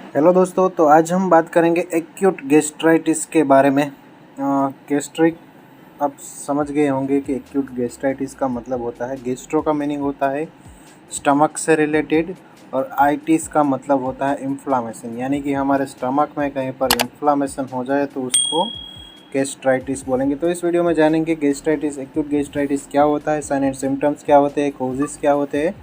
Hello दोस्तों, तो आज हम बात करेंगे एक्यूट गैस्ट्राइटिस के बारे में। गैस्ट्रिक, आप समझ गए होंगे कि एक्यूट गैस्ट्राइटिस का मतलब होता है, गैस्ट्रो का मीनिंग होता है स्टमक से रिलेटेड, और आइटिस का मतलब होता है इन्फ्लामेशन, यानी कि हमारे स्टमक में कहीं पर इन्फ्लामेशन हो जाए तो उसको गैस्ट्राइटिस बोलेंगे। तो इस वीडियो में जानेंगे गैस्ट्राइटिस, एक्यूट गैस्ट्राइटिस क्या होता है, साइन एंड सिम्टम्स क्या होते हैं, कॉजेस क्या होते हैं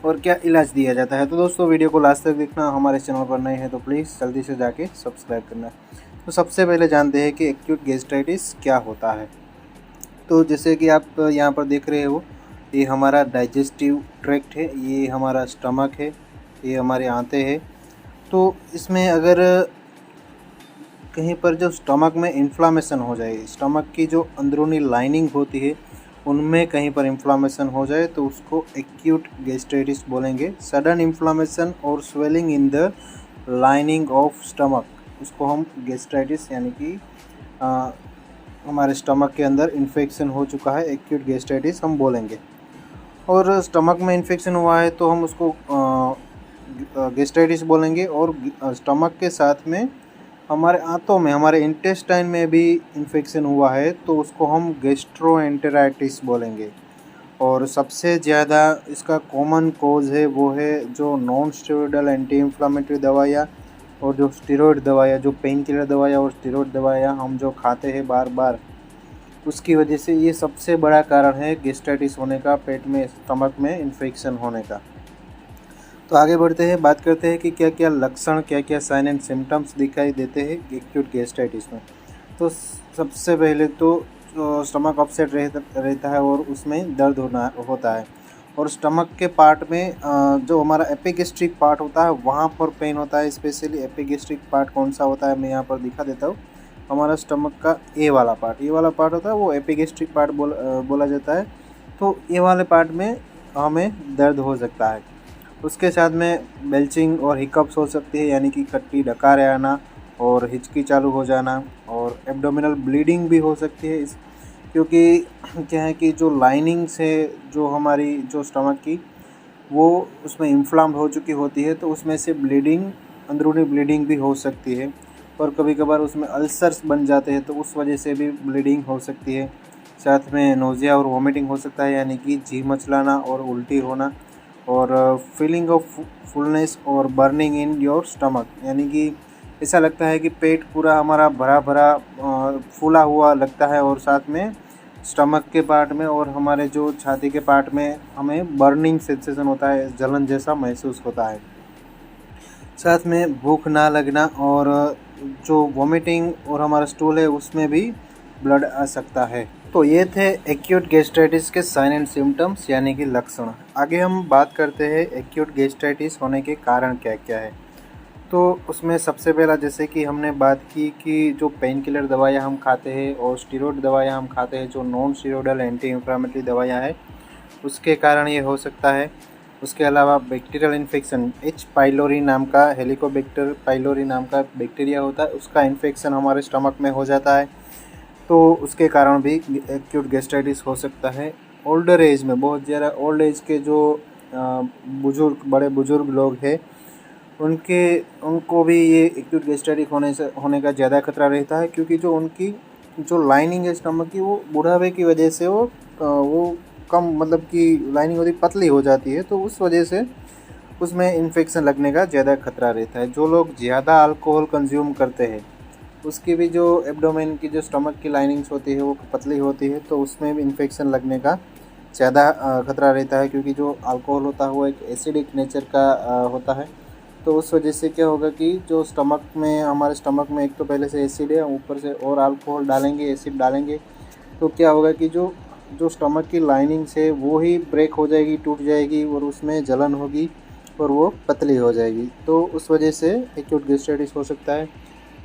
और क्या इलाज दिया जाता है। तो दोस्तों वीडियो को लास्ट तक देखना। हमारे चैनल पर नए हैं तो प्लीज़ जल्दी से जाके सब्सक्राइब करना। तो सबसे पहले जानते हैं कि एक्यूट गैस्ट्राइटिस क्या होता है। तो जैसे कि आप यहाँ पर देख रहे हो, ये हमारा डाइजेस्टिव ट्रैक्ट है, ये हमारा स्टमक है, ये हमारे आंतें हैं। तो इसमें अगर कहीं पर जो स्टमक में इन्फ्लामेशन हो जाए, स्टमक की जो अंदरूनी लाइनिंग होती है उनमें कहीं पर इन्फ्लामेशन हो जाए तो उसको एक्यूट गैस्ट्राइटिस बोलेंगे। सडन इन्फ्लामेशन और swelling in the lining of stomach, उसको हम गैस्ट्राइटिस यानी कि हमारे स्टमक के अंदर इन्फेक्शन हो चुका है, एक्यूट गैस्ट्राइटिस हम बोलेंगे। और स्टमक में इन्फेक्शन हुआ है तो हम उसको गैस्ट्राइटिस बोलेंगे। और स्टमक के साथ में हमारे आंतों में, हमारे इंटेस्टाइन में भी इन्फेक्शन हुआ है तो उसको हम गैस्ट्रोएंटेराइटिस बोलेंगे। और सबसे ज़्यादा इसका कॉमन कोज है वो है जो नॉन स्टेरॉयडल एंटी इन्फ्लामेटरी दवाइयाँ और जो स्टेरॉयड दवाइयाँ, जो पेन किलर दवाइयाँ और स्टेरॉयड दवाइयाँ हम जो खाते हैं बार बार, उसकी वजह से ये सबसे बड़ा कारण है गैस्ट्राइटिस होने का, पेट में, स्टमक में इन्फेक्शन होने का। तो आगे बढ़ते हैं, बात करते हैं कि क्या क्या लक्षण, क्या क्या साइन एंड सिम्टम्स दिखाई देते हैं एक्यूट गैस्ट्राइटिस में। तो सबसे पहले तो स्टमक अपसेट रहता है और उसमें दर्द होता है। और स्टमक के पार्ट में जो हमारा एपिगैस्ट्रिक पार्ट होता है वहाँ पर पेन होता है। स्पेशली एपिगैस्ट्रिक पार्ट कौन सा होता है मैं यहाँ पर दिखा देता हूँ। हमारा स्टमक का ए वाला पार्ट होता है, वो एपिगैस्ट्रिक पार्ट बोला जाता है। तो ए वाले पार्ट में हमें दर्द हो सकता है। उसके साथ में बेल्चिंग और हिकअप्स हो सकती है, यानी कि खट्टी डकारें आना और हिचकी चालू हो जाना। और एब्डोमिनल ब्लीडिंग भी हो सकती है क्योंकि क्या है कि जो लाइनिंग से जो हमारी जो स्टमक की, वो उसमें इन्फ्लाम्ड हो चुकी होती है तो उसमें से ब्लीडिंग, अंदरूनी ब्लीडिंग भी हो सकती है। और कभी कभार उसमें अल्सर्स बन जाते हैं तो उस वजह से भी ब्लीडिंग हो सकती है। साथ में नोज़िया और वॉमिटिंग हो सकता है, यानी कि जी मचलाना और उल्टी होना। और फीलिंग ऑफ फुलनेस और बर्निंग इन योर स्टमक, यानी कि ऐसा लगता है कि पेट पूरा हमारा भरा भरा फूला हुआ लगता है। और साथ में स्टमक के पार्ट में और हमारे जो छाती के पार्ट में हमें बर्निंग सेंसेशन होता है, जलन जैसा महसूस होता है। साथ में भूख ना लगना और जो वॉमिटिंग और हमारा स्टूल है उसमें भी ब्लड आ सकता है। तो ये थे एक्यूट गैस्ट्राइटिस के साइन एंड सिम्टम्स, यानी कि लक्षण। आगे हम बात करते हैं एक्यूट गैस्ट्राइटिस होने के कारण क्या क्या है। तो उसमें सबसे पहला, जैसे कि हमने बात की कि जो पेन किलर दवाइयाँ हम खाते हैं और स्टेरॉयड दवाइयाँ हम खाते हैं, जो नॉन स्टेरॉयडल एंटी इन्फ्लामेटरी दवाइयाँ हैं, उसके कारण ये हो सकता है। उसके अलावा बैक्टीरियल इन्फेक्शन, एच पाइलोरी नाम का, हेलिकोबैक्टर पाइलोरी नाम का बैक्टीरिया होता है, उसका इन्फेक्शन हमारे स्टमक में हो जाता है तो उसके कारण भी एक्यूट गैस्ट्राइटिस हो सकता है। ओल्डर एज में, बहुत ज़्यादा ओल्ड एज के जो बुजुर्ग, बड़े बुजुर्ग लोग हैं, उनको भी ये एक्यूट गैस्ट्राइटिस होने का ज़्यादा खतरा रहता है, क्योंकि जो उनकी जो लाइनिंग है स्टमक की, वो बुढ़ापे की वजह से वो कम, मतलब कि लाइनिंग होती पतली हो जाती है, तो उस वजह से उसमें इन्फेक्शन लगने का ज़्यादा खतरा रहता है। जो लोग ज़्यादा अल्कोहल कंज्यूम करते हैं उसकी भी जो एब्डोमेन की, जो स्टमक की लाइनिंग्स होती है वो पतली होती है, तो उसमें भी इन्फेक्शन लगने का ज़्यादा खतरा रहता है, क्योंकि जो अल्कोहल होता है वो एक एसिडिक नेचर का होता है। तो उस वजह से क्या होगा कि जो स्टमक में, हमारे स्टमक में एक तो पहले से एसिड है, ऊपर से और अल्कोहल डालेंगे, एसिड डालेंगे, तो क्या होगा कि जो जो स्टमक की लाइनिंग्स है वो ही ब्रेक हो जाएगी, टूट जाएगी और उसमें जलन होगी और वो पतली हो जाएगी। तो उस वजह से एक्यूट गैस्ट्राइटिस हो सकता है।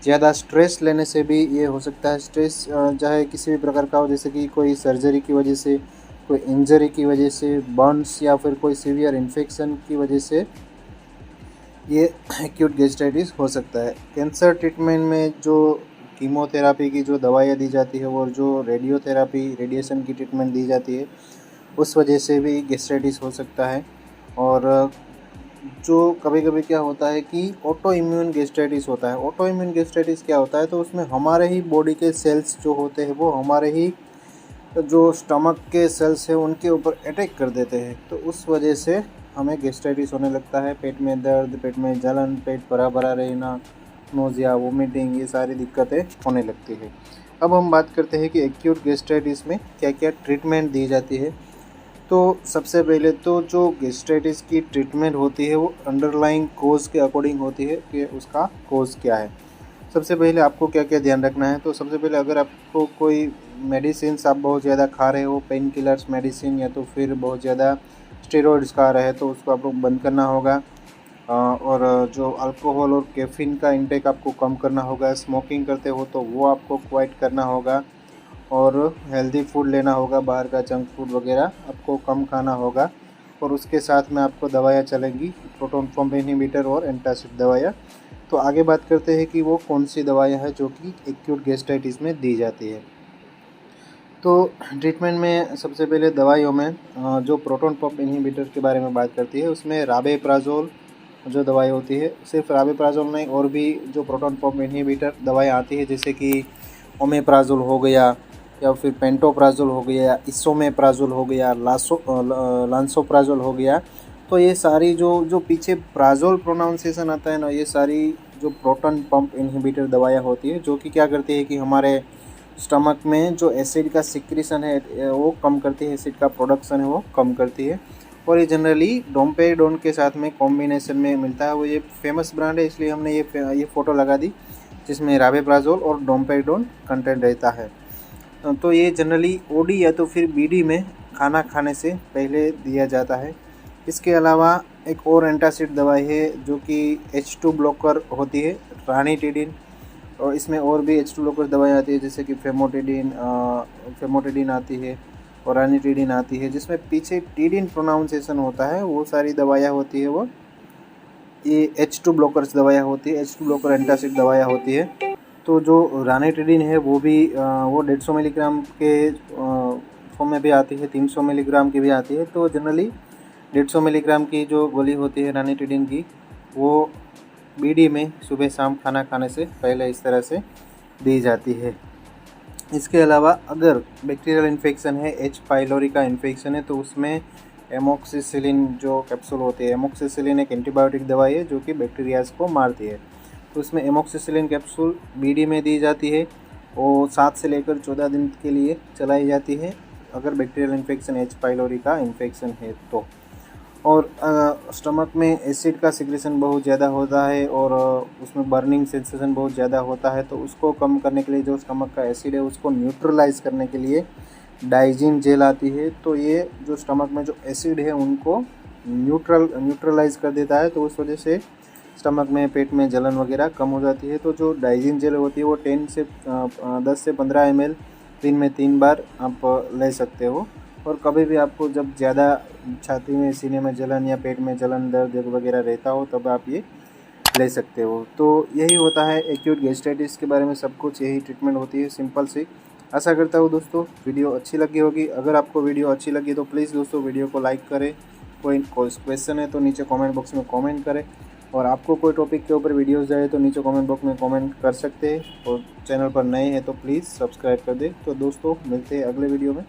ज़्यादा स्ट्रेस लेने से भी ये हो सकता है। स्ट्रेस चाहे किसी भी प्रकार का हो, जैसे कि कोई सर्जरी की वजह से, कोई इंजरी की वजह से, बर्न्स या फिर कोई सीवियर इन्फेक्शन की वजह से ये एक्यूट गैस्ट्राइटिस हो सकता है। कैंसर ट्रीटमेंट में जो कीमोथेरापी की जो दवाइयाँ दी जाती है और जो रेडियोथेरापी, रेडिएशन की ट्रीटमेंट दी जाती है, उस वजह से भी गैस्ट्राइटिस हो सकता है। और जो कभी कभी क्या होता है कि ऑटो इम्यून गैस्ट्राइटिस होता है। ऑटो इम्यून गैस्ट्राइटिस क्या होता है, तो उसमें हमारे ही बॉडी के सेल्स जो होते हैं वो हमारे ही जो स्टमक के सेल्स हैं उनके ऊपर अटैक कर देते हैं, तो उस वजह से हमें गैस्ट्राइटिस होने लगता है। पेट में दर्द, पेट में जलन, पेट भरा भरा रहना, नोज़िया, वोमिटिंग, ये सारी दिक्कतें होने लगती है। अब हम बात करते हैं कि एक्यूट गैस्ट्राइटिस में क्या क्या ट्रीटमेंट दी जाती है। तो सबसे पहले तो जो गैस्ट्राइटिस की ट्रीटमेंट होती है वो अंडरलाइंग कोज के अकॉर्डिंग होती है कि उसका कोज क्या है। सबसे पहले आपको क्या क्या ध्यान रखना है, तो सबसे पहले अगर आपको कोई मेडिसिन आप बहुत ज़्यादा खा रहे हो, पेन किलर्स मेडिसिन, या तो फिर बहुत ज़्यादा स्टेरॉइड्स खा रहे हैं, तो उसको आपको बंद करना होगा। और जो अल्कोहल और कैफीन का इंटेक आपको कम करना होगा। स्मोकिंग करते हो तो वो आपको क्वाइट करना होगा, और हेल्दी फूड लेना होगा, बाहर का जंक फूड वगैरह आपको कम खाना होगा। और उसके साथ में आपको दवाइयाँ चलेंगी, प्रोटॉन पंप इनहिबिटर और एंटासिड दवाइयाँ। तो आगे बात करते हैं कि वो कौन सी दवाइयाँ हैं जो कि एक्यूट गैस्ट्राइटिस में दी जाती है। तो ट्रीटमेंट में सबसे पहले दवाइयों में जो प्रोटॉन पंप इनहिबिटर के बारे में बात करती है, उसमें राबेप्राज़ोल जो दवाई होती है, सिर्फ राबेप्राज़ोल नहीं, और भी जो प्रोटॉन पंप इनहिबिटर दवाई आती है, जैसे कि ओमेप्राज़ोल हो गया, या फिर पेंटोप्राज़ोल हो गया, इसोमेप्राज़ोल हो गया, लांसोप्राज़ोल हो गया। तो ये सारी जो पीछे प्राज़ोल प्रोनाउंसिएशन आता है ना, ये सारी जो प्रोटॉन पंप इनहिबिटर दवाइयाँ होती है, जो कि क्या करती है कि हमारे स्टमक में जो एसिड का सिक्रीशन है वो कम करती है, एसिड का प्रोडक्शन है वो कम करती है। और ये जनरली डोम्पेरिडोन के साथ में कॉम्बिनेशन में मिलता है। वो ये फेमस ब्रांड है, इसलिए हमने ये फ़ोटो लगा दी जिसमें राबेप्राज़ोल और डोम्पेरिडोन कंटेंट रहता है। तो ये जनरली ओडी या तो फिर बीडी में खाना खाने से पहले दिया जाता है। इसके अलावा एक और एंटासिड दवाई है जो कि H2 ब्लॉकर होती है, रानिटिडिन। और इसमें और भी H2 ब्लॉकर दवाई आती है, जैसे कि फेमोटिडिन आती है और रानिटिडिन आती है, जिसमें पीछे टिडिन प्रोनाउंसिएशन होता है। वो सारी दवाइयाँ होती है, वो ये H2 ब्लॉकर्स दवाइयाँ होती है, H2 ब्लॉकर एंटासिड दवाइयाँ होती है। तो जो रानिटिडिन है वो भी वो 150 मिलीग्राम के फॉर्म में भी आती है, 300 मिलीग्राम की भी आती है। तो जनरली 150 मिलीग्राम की जो गोली होती है रानिटिडिन की, वो बीडी में सुबह शाम खाना खाने से पहले इस तरह से दी जाती है। इसके अलावा अगर बैक्टीरियल इन्फेक्शन है, H. पाइलोरी का इन्फेक्शन है, तो उसमें एमोक्सिसिलिन जो कैप्सूल होती है, एमोक्सिसिलिन एक एंटीबायोटिक दवाई है जो कि बैक्टीरियाज को मारती है। तो उसमें एमोक्सिसिलिन कैप्सूल बीडी में दी जाती है और 7 से लेकर 14 दिन के लिए चलाई जाती है, अगर बैक्टीरियल इन्फेक्शन H. पाइलोरी का इन्फेक्शन है तो। और स्टमक में एसिड का सिक्रेशन बहुत ज़्यादा होता है और उसमें बर्निंग सेंसेशन बहुत ज़्यादा होता है, तो उसको कम करने के लिए, जो स्टमक का एसिड है उसको न्यूट्रलाइज करने के लिए डाइजिन जेल आती है। तो ये जो स्टमक में जो एसिड है उनको न्यूट्रलाइज कर देता है, तो उस वजह से स्टमक में, पेट में जलन वगैरह कम हो जाती है। तो जो डाइजिन जेल होती है वो 10 से 15 ml दिन में 3 बार आप ले सकते हो। और कभी भी आपको जब ज़्यादा छाती में, सीने में जलन या पेट में जलन, दर्द वगैरह रहता हो, तब आप ये ले सकते हो। तो यही होता है एक्यूट गैस्ट्राइटिस के बारे में सब कुछ, यही ट्रीटमेंट होती है, सिंपल सी। आशा करता हूँ दोस्तों वीडियो अच्छी लगी होगी। अगर आपको वीडियो अच्छी लगी तो प्लीज़ दोस्तों वीडियो को लाइक करें। कोई क्वेश्चन है तो नीचे कमेंट बॉक्स में कमेंट करें, और आपको कोई टॉपिक के ऊपर वीडियोस जाए तो नीचे कमेंट बॉक्स में कमेंट कर सकते हैं। और चैनल पर नए हैं तो प्लीज़ सब्सक्राइब कर दें। तो दोस्तों मिलते हैं अगले वीडियो में।